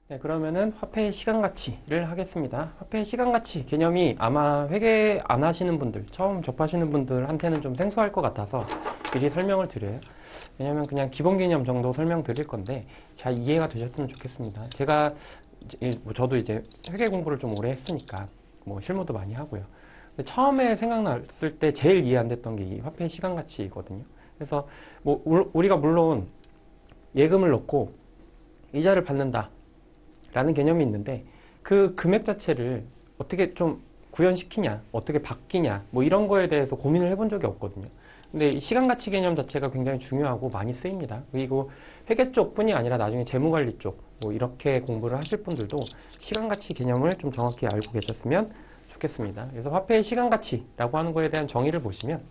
네, 그러면은 화폐의 시간가치를 하겠습니다. 화폐의 시간가치 개념이 아마 회계 안 하시는 분들, 처음 접하시는 분들한테는 좀 생소할 것 같아서 미리 설명을 드려요. 왜냐면 그냥 기본 개념 정도 설명드릴 건데 잘 이해가 되셨으면 좋겠습니다. 저도 이제 회계 공부를 좀 오래 했으니까 뭐 실무도 많이 하고요. 근데 처음에 생각났을 때 제일 이해 안 됐던 게 이 화폐의 시간가치거든요. 그래서 뭐 우리가 물론 예금을 넣고 이자를 받는다 라는 개념이 있는데 그 금액 자체를 어떻게 좀 구현시키냐, 어떻게 바뀌냐, 뭐 이런 거에 대해서 고민을 해본 적이 없거든요. 근데 이 시간가치 개념 자체가 굉장히 중요하고 많이 쓰입니다. 그리고 회계 쪽뿐이 아니라 나중에 재무관리 쪽, 뭐 이렇게 공부를 하실 분들도 시간가치 개념을 좀 정확히 알고 계셨으면 좋겠습니다. 그래서 화폐의 시간가치라고 하는 거에 대한 정의를 보시면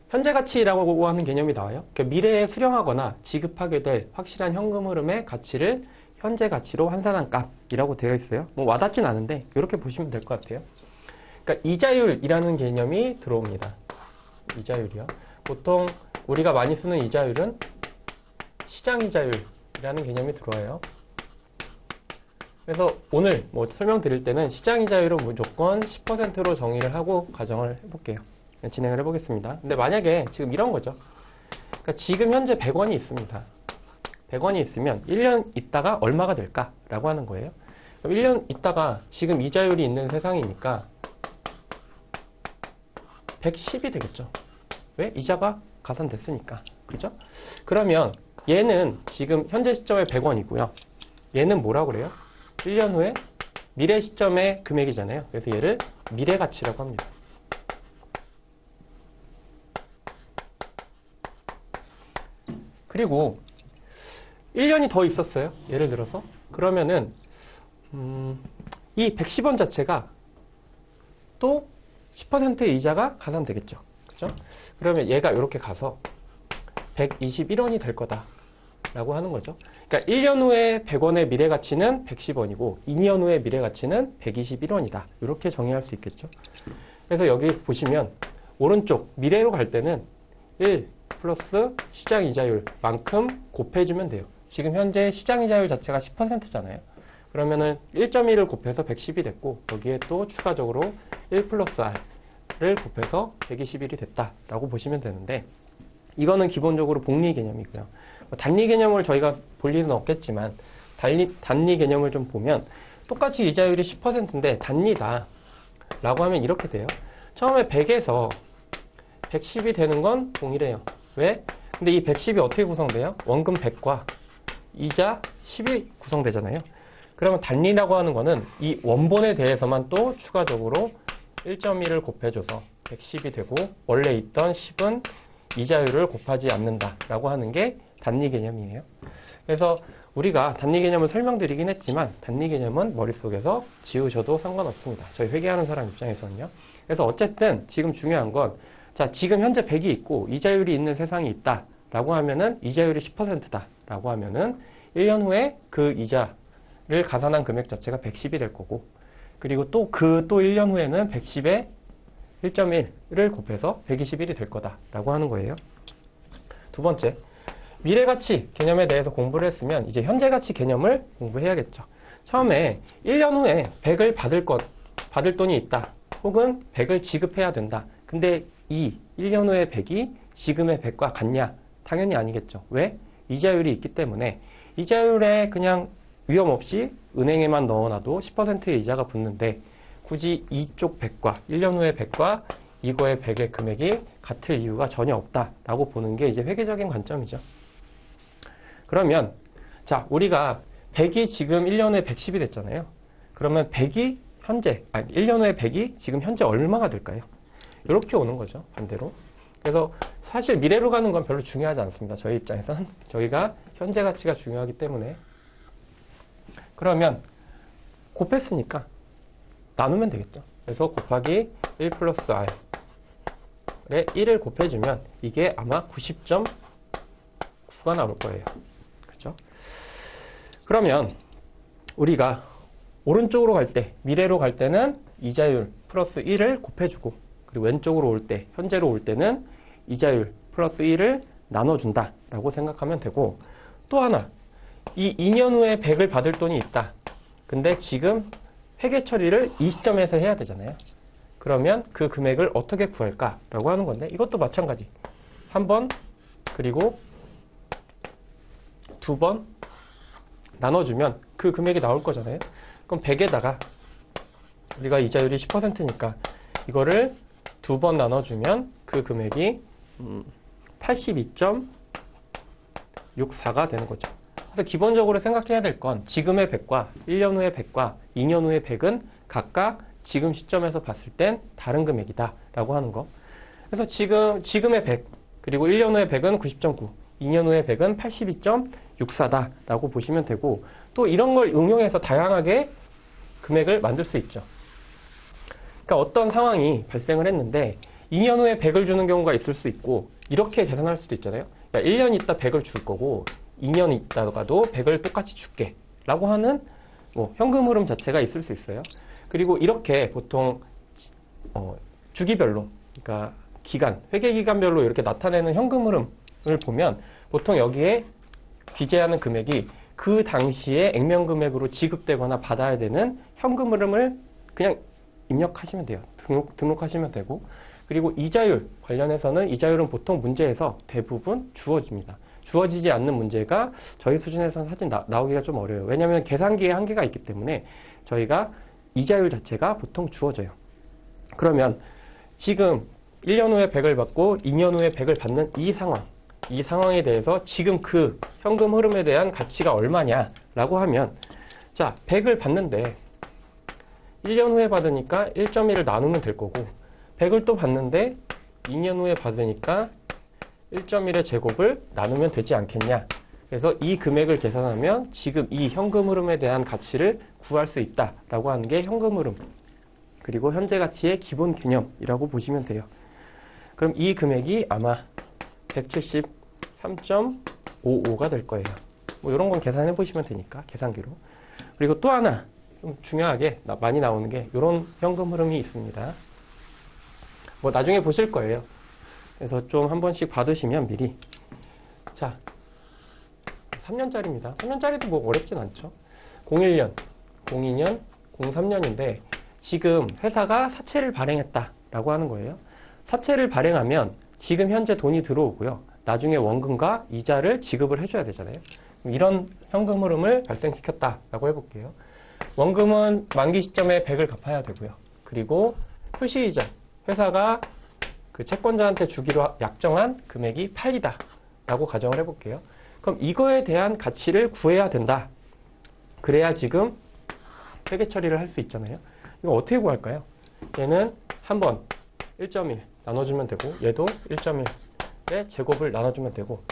현재 가치라고 하는 개념이 나와요. 그러니까 미래에 수령하거나 지급하게 될 확실한 현금 흐름의 가치를 현재 가치로 환산한 값이라고 되어 있어요. 뭐 와닿진 않은데 이렇게 보시면 될 것 같아요. 그러니까 이자율이라는 개념이 들어옵니다. 이자율이요. 보통 우리가 많이 쓰는 이자율은 시장이자율이라는 개념이 들어와요. 그래서 오늘 뭐 설명드릴 때는 시장이자율은 무조건 10%로 정의를 하고 가정을 해볼게요. 진행을 해보겠습니다. 근데 만약에 지금 이런 거죠. 그러니까 지금 현재 100원이 있습니다. 100원이 있으면 1년 있다가 얼마가 될까라고 하는 거예요. 1년 있다가 지금 이자율이 있는 세상이니까 110이 되겠죠. 왜? 이자가 가산됐으니까. 그죠? 그러면 얘는 지금 현재 시점에 100원이고요. 얘는 뭐라고 그래요? 1년 후에 미래 시점의 금액이잖아요. 그래서 얘를 미래가치라고 합니다. 그리고 1년이 더 있었어요. 예를 들어서. 그러면은 이 110원 자체가 또 10%의 이자가 가산되겠죠. 그죠? 그러면 얘가 이렇게 가서 121원이 될 거다라고 하는 거죠. 그러니까 1년 후에 100원의 미래 가치는 110원이고 2년 후에 미래 가치는 121원이다. 이렇게 정의할 수 있겠죠. 그래서 여기 보시면 오른쪽 미래로 갈 때는 1 플러스 시장 이자율만큼 곱해주면 돼요. 지금 현재 시장 이자율 자체가 10%잖아요. 그러면은 1.1을 곱해서 110이 됐고 여기에 또 추가적으로 1 플러스 R을 곱해서 121이 됐다라고 보시면 되는데 이거는 기본적으로 복리 개념이고요. 단리 개념을 저희가 볼 일은 없겠지만 단리 개념을 좀 보면 똑같이 이자율이 10%인데 단리다 라고 하면 이렇게 돼요. 처음에 100에서 110이 되는 건 동일해요. 왜? 근데 이 110이 어떻게 구성돼요? 원금 100과 이자 10이 구성되잖아요. 그러면 단리라고 하는 거는 이 원본에 대해서만 또 추가적으로 1.1을 곱해줘서 110이 되고 원래 있던 10은 이자율을 곱하지 않는다라고 하는 게 단리 개념이에요. 그래서 우리가 단리 개념을 설명드리긴 했지만 단리 개념은 머릿속에서 지우셔도 상관없습니다. 저희 회계하는 사람 입장에서는요. 그래서 어쨌든 지금 중요한 건 자, 지금 현재 100이 있고 이자율이 있는 세상이 있다라고 하면은 이자율이 10%다라고 하면은 1년 후에 그 이자를 가산한 금액 자체가 110이 될 거고 그리고 또 1년 후에는 110에 1.1을 곱해서 121이 될 거다라고 하는 거예요. 두 번째, 미래가치 개념에 대해서 공부를 했으면 이제 현재가치 개념을 공부해야겠죠. 처음에 1년 후에 100을 받을 돈이 있다. 혹은 100을 지급해야 된다. 근데 1년 후에 100이 지금의 100과 같냐? 당연히 아니겠죠. 왜? 이자율이 있기 때문에 이자율에 그냥 위험 없이 은행에만 넣어놔도 10%의 이자가 붙는데 굳이 이쪽 100과 1년 후의 100과 이거의 100의 금액이 같을 이유가 전혀 없다라고 보는 게 이제 회계적인 관점이죠. 그러면 자 우리가 100이 지금 1년 후에 110이 됐잖아요. 그러면 100이 1년 후에 100이 지금 현재 얼마가 될까요? 이렇게 오는 거죠. 반대로. 그래서 사실 미래로 가는 건 별로 중요하지 않습니다. 저희 입장에서는. 저희가 현재 가치가 중요하기 때문에. 그러면 곱했으니까 나누면 되겠죠. 그래서 곱하기 1 플러스 R에 1을 곱해주면 이게 아마 90.9가 나올 거예요. 그렇죠? 그러면 우리가 오른쪽으로 갈 때, 미래로 갈 때는 이자율 플러스 1을 곱해주고 그리고 왼쪽으로 올 때, 현재로 올 때는 이자율 플러스 1을 나눠준다라고 생각하면 되고 또 하나, 이 2년 후에 100을 받을 돈이 있다. 근데 지금 회계 처리를 이 시점에서 해야 되잖아요. 그러면 그 금액을 어떻게 구할까라고 하는 건데 이것도 마찬가지. 한 번 그리고 두 번 나눠주면 그 금액이 나올 거잖아요. 그럼 100에다가 우리가 이자율이 10%니까 이거를 두 번 나눠주면 그 금액이 82.64가 되는 거죠. 그래서 기본적으로 생각해야 될 건 지금의 100과 1년 후의 100과 2년 후의 100은 각각 지금 시점에서 봤을 땐 다른 금액이다 라고 하는 거. 그래서 지금의 100 그리고 1년 후의 100은 90.9 2년 후의 100은 82.64다 라고 보시면 되고 또 이런 걸 응용해서 다양하게 금액을 만들 수 있죠. 그러니까 어떤 상황이 발생을 했는데 2년 후에 100을 주는 경우가 있을 수 있고 이렇게 계산할 수도 있잖아요. 그러니까 1년 있다 100을 줄 거고 2년 있다가도 100을 똑같이 줄게 라고 하는 현금 흐름 자체가 있을 수 있어요. 그리고 이렇게 보통 주기별로 그러니까 기간, 회계 기간별로 이렇게 나타내는 현금 흐름을 보면 보통 여기에 기재하는 금액이 그 당시에 액면 금액으로 지급되거나 받아야 되는 현금 흐름을 그냥 입력하시면 돼요. 등록하시면 되고 그리고 이자율 관련해서는 이자율은 보통 문제에서 대부분 주어집니다. 주어지지 않는 문제가 저희 수준에서는 사실 나오기가 좀 어려워요. 왜냐하면 계산기에 한계가 있기 때문에 저희가 이자율 자체가 보통 주어져요. 그러면 지금 1년 후에 100을 받고 2년 후에 100을 받는 이 상황에 대해서 지금 그 현금 흐름에 대한 가치가 얼마냐라고 하면 자, 100을 받는데 1년 후에 받으니까 1.1을 나누면 될 거고 100을 또 받는데 2년 후에 받으니까 1.1의 제곱을 나누면 되지 않겠냐. 그래서 이 금액을 계산하면 지금 이 현금 흐름에 대한 가치를 구할 수 있다라고 하는 게 현금 흐름 그리고 현재 가치의 기본 개념이라고 보시면 돼요. 그럼 이 금액이 아마 173.55가 될 거예요. 이런 건 계산해 보시면 되니까 계산기로. 그리고 또 하나 좀 중요하게 많이 나오는 게 이런 현금 흐름이 있습니다. 나중에 보실 거예요. 그래서 좀 한 번씩 봐두시면 미리. 자, 3년짜리입니다. 3년짜리도 어렵진 않죠. 01년, 02년, 03년인데 지금 회사가 사채를 발행했다라고 하는 거예요. 사채를 발행하면 지금 현재 돈이 들어오고요. 나중에 원금과 이자를 지급을 해줘야 되잖아요. 이런 현금 흐름을 발생시켰다라고 해볼게요. 원금은 만기 시점에 100을 갚아야 되고요. 그리고 표시이자, 회사가 그 채권자한테 주기로 약정한 금액이 8이다 라고 가정을 해볼게요. 그럼 이거에 대한 가치를 구해야 된다. 그래야 지금 회계 처리를 할 수 있잖아요. 이거 어떻게 구할까요? 얘는 한번 1.1 나눠주면 되고 얘도 1.1의 제곱을 나눠주면 되고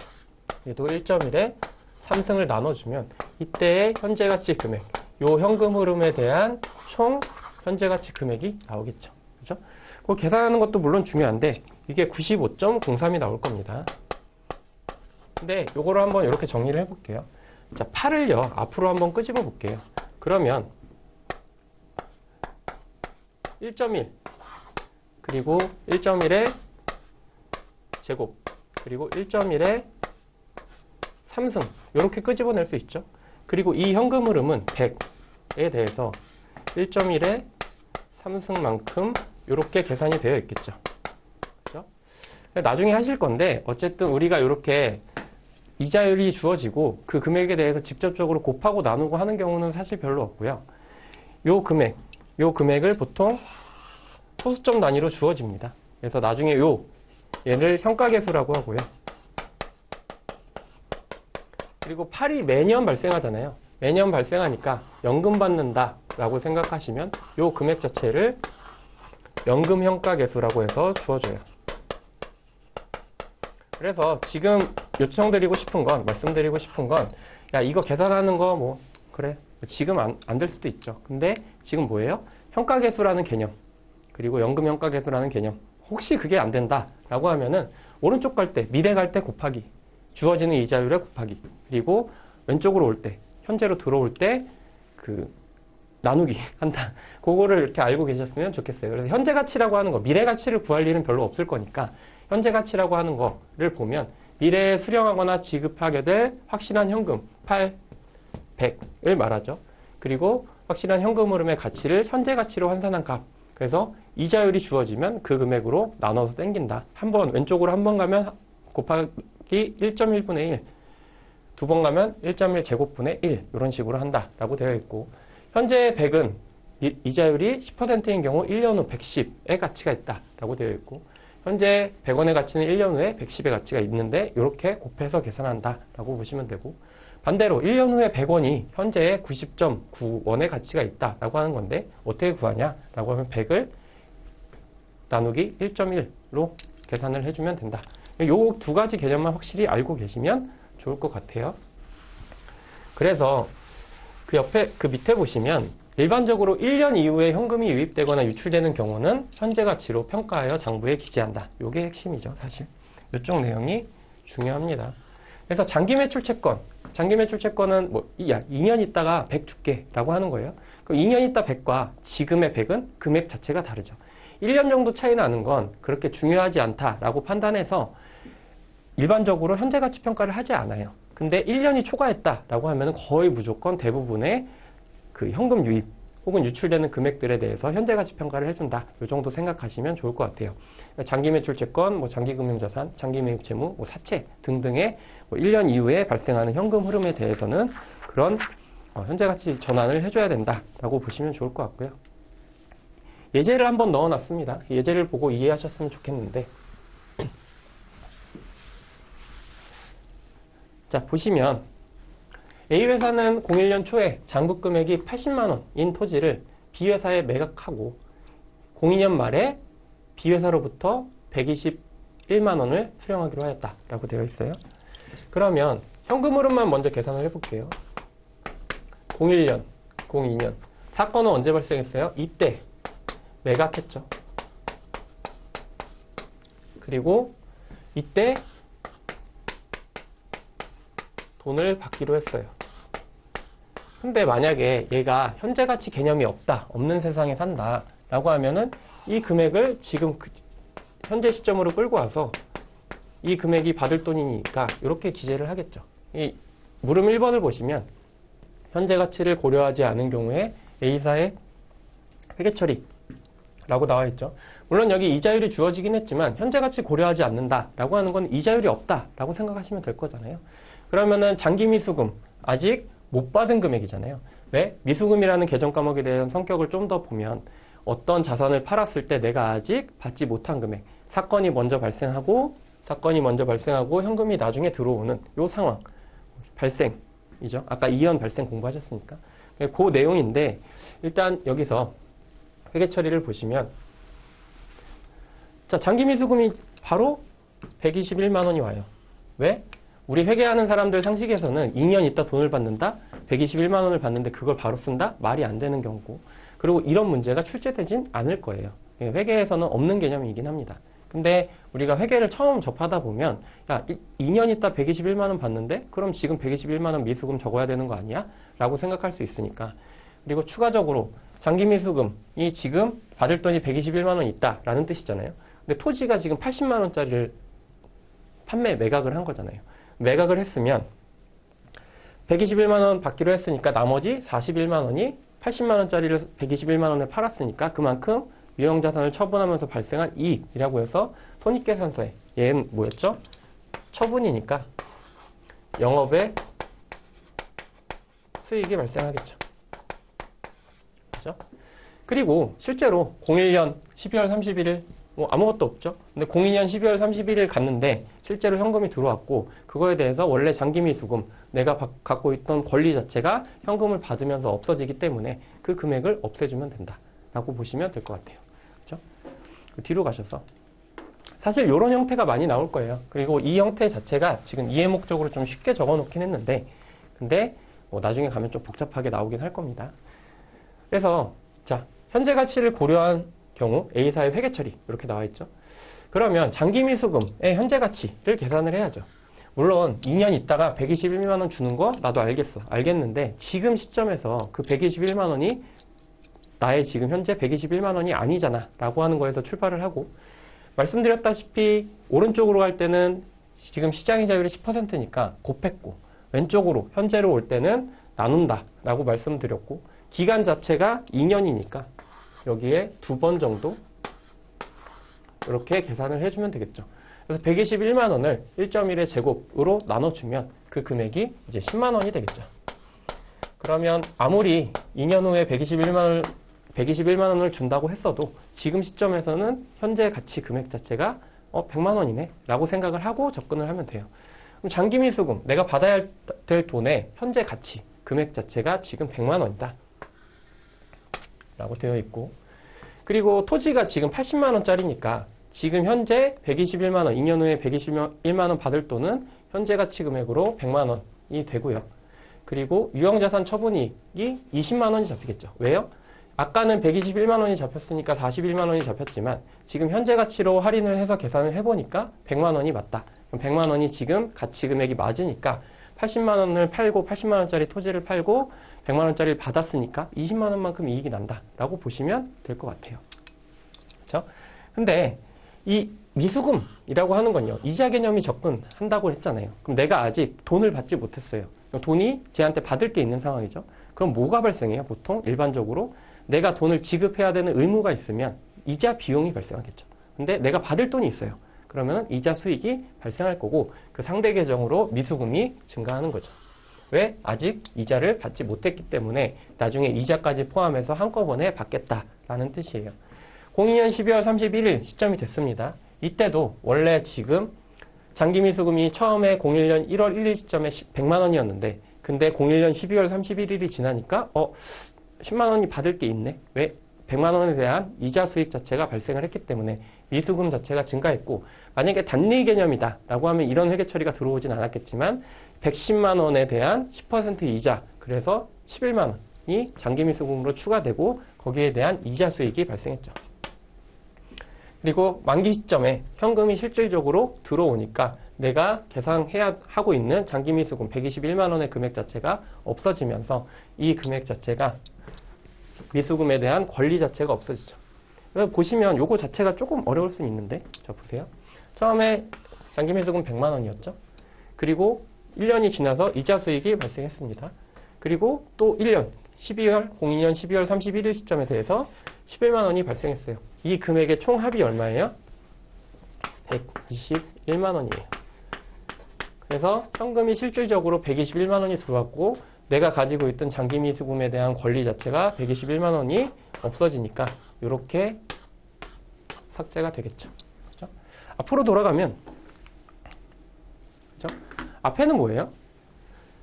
얘도 1.1의 3승을 나눠주면 이때의 현재가치 금액 요 현금 흐름에 대한 총 현재가치 금액이 나오겠죠. 그죠? 그걸 계산하는 것도 물론 중요한데 이게 95.03이 나올 겁니다. 근데 요거를 한번 이렇게 정리를 해볼게요. 자, 8을요 앞으로 한번 끄집어 볼게요. 그러면 1.1 그리고 1.1의 제곱 그리고 1.1의 3승 이렇게 끄집어낼 수 있죠. 그리고 이 현금 흐름은 100에 대해서 1.1의 3승만큼 이렇게 계산이 되어 있겠죠. 그렇죠? 나중에 하실 건데 어쨌든 우리가 이렇게 이자율이 주어지고 그 금액에 대해서 직접적으로 곱하고 나누고 하는 경우는 사실 별로 없고요. 요 금액을 보통 소수점 단위로 주어집니다. 그래서 나중에 얘를 현가계수라고 하고요. 그리고 8이 매년 발생하잖아요. 매년 발생하니까 연금 받는다라고 생각하시면 요 금액 자체를 연금 현가계수라고 해서 주어줘요. 그래서 지금 말씀드리고 싶은 건 야, 이거 계산하는 거 그래. 지금 안 될 수도 있죠. 근데 지금 뭐예요? 현가계수라는 개념 그리고 연금 현가계수라는 개념 혹시 그게 안 된다라고 하면은 오른쪽 갈 때 미래 갈 때 곱하기 주어지는 이자율에 곱하기 그리고 왼쪽으로 올 때 현재로 들어올 때 그 나누기 한다. 그거를 이렇게 알고 계셨으면 좋겠어요. 그래서 현재 가치라고 하는 거 미래 가치를 구할 일은 별로 없을 거니까 현재 가치라고 하는 거를 보면 미래에 수령하거나 지급하게 될 확실한 현금 8 100을 말하죠. 그리고 확실한 현금 흐름의 가치를 현재 가치로 환산한 값. 그래서 이자율이 주어지면 그 금액으로 나눠서 땡긴다. 왼쪽으로 한 번 가면 곱하기 1.1분의 1. 두 번 가면 1.1 제곱분의 1. 이런 식으로 한다라고 되어 있고, 현재 100은 이자율이 10%인 경우 1년 후 110의 가치가 있다라고 되어 있고, 현재 100원의 가치는 1년 후에 110의 가치가 있는데 이렇게 곱해서 계산한다라고 보시면 되고, 반대로 1년 후에 100원이 현재의 90.9원의 가치가 있다라고 하는 건데 어떻게 구하냐라고 하면 100을 나누기 1.1로 계산을 해주면 된다. 이 두 가지 개념만 확실히 알고 계시면 좋을 것 같아요. 그래서 그 밑에 보시면 일반적으로 1년 이후에 현금이 유입되거나 유출되는 경우는 현재 가치로 평가하여 장부에 기재한다. 이게 핵심이죠, 사실. 이쪽 내용이 중요합니다. 그래서 장기 매출 채권. 장기 매출 채권은 2년 있다가 100 줄게라고 하는 거예요. 그럼 2년 있다 100과 지금의 100은 금액 자체가 다르죠. 1년 정도 차이 나는 건 그렇게 중요하지 않다라고 판단해서 일반적으로 현재 가치 평가를 하지 않아요. 근데 1년이 초과했다라고 하면 거의 무조건 대부분의 그 현금 유입 혹은 유출되는 금액들에 대해서 현재 가치 평가를 해준다. 이 정도 생각하시면 좋을 것 같아요. 장기 매출 채권, 장기 금융자산, 장기 매입 채무, 사채 등등의 1년 이후에 발생하는 현금 흐름에 대해서는 그런 현재 가치 전환을 해줘야 된다라고 보시면 좋을 것 같고요. 예제를 한번 넣어놨습니다. 예제를 보고 이해하셨으면 좋겠는데, 자 보시면 A회사는 01년 초에 잔금 금액이 80만 원인 토지를 B회사에 매각하고 02년 말에 B회사로부터 121만 원을 수령하기로 하였다라고 되어 있어요. 그러면 현금 흐름만 먼저 계산을 해볼게요. 01년, 02년. 사건은 언제 발생했어요? 이때 매각했죠. 그리고 이때 돈을 받기로 했어요. 근데 만약에 얘가 현재 가치 개념이 없는 세상에 산다 라고 하면은 이 금액을 지금 현재 시점으로 끌고 와서 이 금액이 받을 돈이니까 이렇게 기재를 하겠죠. 이 물음 1번을 보시면 현재 가치를 고려하지 않은 경우에 A사의 회계 처리라고 나와 있죠. 물론 여기 이자율이 주어지긴 했지만 현재 가치 고려하지 않는다라고 하는 건 이자율이 없다라고 생각하시면 될 거잖아요. 그러면은 장기 미수금 아직 못 받은 금액이잖아요. 왜? 미수금이라는 개정 과목에 대한 성격을 좀 더 보면 어떤 자산을 팔았을 때 내가 아직 받지 못한 금액, 사건이 먼저 발생하고 현금이 나중에 들어오는 요 상황, 발생이죠. 아까 이연 발생 공부하셨으니까. 그 내용인데 일단 여기서 회계 처리를 보시면 자, 장기 미수금이 바로 121만 원이 와요. 왜? 우리 회계하는 사람들 상식에서는 2년 있다 돈을 받는다? 121만 원을 받는데 그걸 바로 쓴다? 말이 안 되는 경우고. 그리고 이런 문제가 출제되진 않을 거예요. 회계에서는 없는 개념이긴 합니다. 근데 우리가 회계를 처음 접하다 보면 야, 2년 있다 121만 원 받는데 그럼 지금 121만 원 미수금 적어야 되는 거 아니야? 라고 생각할 수 있으니까. 그리고 추가적으로 장기 미수금이 지금 받을 돈이 121만 원 있다라는 뜻이잖아요. 근데 토지가 지금 80만 원짜리를 매각을 한 거잖아요. 매각을 했으면 121만 원 받기로 했으니까 나머지 41만 원이 80만 원짜리를 121만 원에 팔았으니까 그만큼 유형자산을 처분하면서 발생한 이익이라고 해서 손익계산서에 얘는 뭐였죠? 처분이니까 영업의 수익이 발생하겠죠. 그죠? 그리고 실제로 01년 12월 31일 아무것도 없죠. 근데 02년 12월 31일 갔는데 실제로 현금이 들어왔고 그거에 대해서 원래 장기미수금 내가 갖고 있던 권리 자체가 현금을 받으면서 없어지기 때문에 그 금액을 없애주면 된다라고 보시면 될 것 같아요. 그렇죠? 뒤로 가셔서 사실 이런 형태가 많이 나올 거예요. 그리고 이 형태 자체가 지금 이해 목적으로 좀 쉽게 적어놓긴 했는데 근데 나중에 가면 좀 복잡하게 나오긴 할 겁니다. 그래서 자 현재 가치를 고려한 경우 A사의 회계 처리 이렇게 나와 있죠. 그러면 장기 미수금의 현재 가치를 계산을 해야죠. 물론 2년 있다가 121만 원 주는 거 나도 알겠는데 지금 시점에서 그 121만 원이 나의 지금 현재 121만 원이 아니잖아 라고 하는 거에서 출발을 하고 말씀드렸다시피 오른쪽으로 갈 때는 지금 시장이자율이 10%니까 곱했고 왼쪽으로 현재로 올 때는 나눈다 라고 말씀드렸고, 기간 자체가 2년이니까 여기에 2번 정도 이렇게 계산을 해주면 되겠죠. 그래서 121만 원을 1.1의 제곱으로 나눠주면 그 금액이 이제 10만 원이 되겠죠. 그러면 아무리 2년 후에 121만 원을 준다고 했어도 지금 시점에서는 현재 가치 금액 자체가 100만 원이네 라고 생각을 하고 접근을 하면 돼요. 그럼 장기미수금, 내가 받아야 될 돈의 현재 가치 금액 자체가 지금 100만 원이다 라고 되어 있고, 그리고 토지가 지금 80만 원짜리니까 지금 현재 121만 원, 2년 후에 121만 원 받을 돈은 현재 가치 금액으로 100만 원이 되고요. 그리고 유형자산 처분이익이 20만 원이 잡히겠죠. 왜요? 아까는 121만 원이 잡혔으니까 41만 원이 잡혔지만 지금 현재 가치로 할인을 해서 계산을 해보니까 100만 원이 맞다. 그럼 100만 원이 지금 가치 금액이 맞으니까 80만 원을 팔고 80만 원짜리 토지를 팔고 100만 원짜리를 받았으니까 20만 원만큼 이익이 난다라고 보시면 될 것 같아요. 그렇죠? 근데 이 미수금이라고 하는 건요, 이자 개념이 접근한다고 했잖아요. 그럼 내가 아직 돈을 받지 못했어요. 돈이 쟤한테 받을 게 있는 상황이죠. 그럼 뭐가 발생해요? 보통 일반적으로 내가 돈을 지급해야 되는 의무가 있으면 이자 비용이 발생하겠죠. 근데 내가 받을 돈이 있어요. 그러면 이자 수익이 발생할 거고, 그 상대 계정으로 미수금이 증가하는 거죠. 왜? 아직 이자를 받지 못했기 때문에 나중에 이자까지 포함해서 한꺼번에 받겠다라는 뜻이에요. 02년 12월 31일 시점이 됐습니다. 이때도 원래 지금 장기미수금이 처음에 01년 1월 1일 시점에 100만 원이었는데, 근데 01년 12월 31일이 지나니까 10만 원이 받을 게 있네. 왜? 100만 원에 대한 이자 수익 자체가 발생을 했기 때문에 미수금 자체가 증가했고, 만약에 단리 개념이다 라고 하면 이런 회계 처리가 들어오진 않았겠지만 110만 원에 대한 10% 이자, 그래서 11만 원이 장기미수금으로 추가되고 거기에 대한 이자 수익이 발생했죠. 그리고 만기 시점에 현금이 실질적으로 들어오니까 내가 계산해야 하고 있는 장기미수금 121만 원의 금액 자체가 없어지면서 이 금액 자체가 미수금에 대한 권리 자체가 없어지죠. 보시면 요거 자체가 조금 어려울 수 있는데, 자 보세요. 처음에 장기미수금 100만 원이었죠. 그리고 1년이 지나서 이자 수익이 발생했습니다. 그리고 또 1년 02년 12월 31일 시점에 대해서 11만 원이 발생했어요. 이 금액의 총 합이 얼마예요? 121만 원이에요. 그래서 현금이 실질적으로 121만 원이 들어왔고 내가 가지고 있던 장기미수금에 대한 권리 자체가 121만 원이 없어지니까 이렇게 삭제가 되겠죠. 그렇죠? 앞으로 돌아가면, 그렇죠? 앞에는 뭐예요?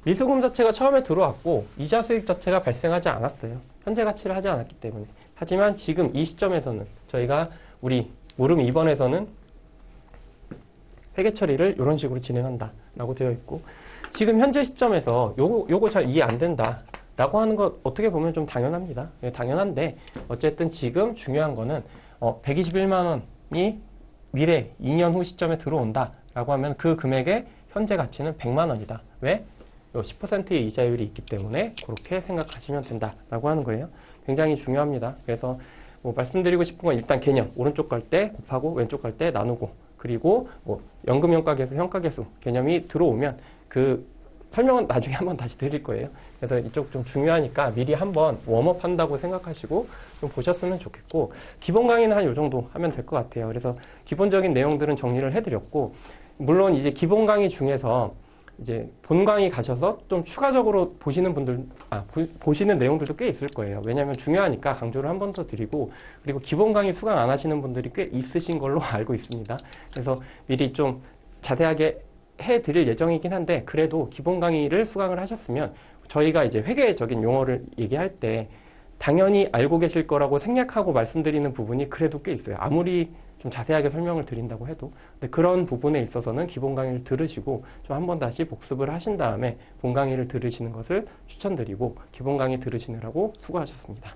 미수금 자체가 처음에 들어왔고 이자 수익 자체가 발생하지 않았어요. 현재 가치를 하지 않았기 때문에. 하지만 지금 이 시점에서는 저희가 우리 물음 2번에서는 회계 처리를 이런 식으로 진행한다 라고 되어 있고, 지금 현재 시점에서 요거 잘 이해 안 된다 라고 하는 것 어떻게 보면 좀 당연합니다. 당연한데 어쨌든 지금 중요한 거는 121만 원이 미래 2년 후 시점에 들어온다 라고 하면 그 금액의 현재 가치는 100만 원이다. 왜? 10%의 이자율이 있기 때문에 그렇게 생각하시면 된다라고 하는 거예요. 굉장히 중요합니다. 그래서 뭐 말씀드리고 싶은 건 일단 개념, 오른쪽 갈 때 곱하고 왼쪽 갈 때 나누고, 그리고 뭐 연금 현가계수, 현가계수 개념이 들어오면 그 설명은 나중에 한번 다시 드릴 거예요. 그래서 이쪽 좀 중요하니까 미리 한번 웜업 한다고 생각하시고 좀 보셨으면 좋겠고, 기본 강의는 한 요 정도 하면 될 것 같아요. 그래서 기본적인 내용들은 정리를 해드렸고, 물론 이제 기본 강의 중에서 이제 본 강의 가셔서 좀 추가적으로 보시는 보시는 내용들도 꽤 있을 거예요. 왜냐하면 중요하니까 강조를 한 번 더 드리고, 그리고 기본 강의 수강 안 하시는 분들이 꽤 있으신 걸로 알고 있습니다. 그래서 미리 좀 자세하게 해드릴 예정이긴 한데, 그래도 기본 강의를 수강을 하셨으면 저희가 이제 회계적인 용어를 얘기할 때 당연히 알고 계실 거라고 생략하고 말씀드리는 부분이 그래도 꽤 있어요. 아무리 좀 자세하게 설명을 드린다고 해도. 근데 그런 부분에 있어서는 기본 강의를 들으시고 좀 한 번 다시 복습을 하신 다음에 본 강의를 들으시는 것을 추천드리고, 기본 강의 들으시느라고 수고하셨습니다.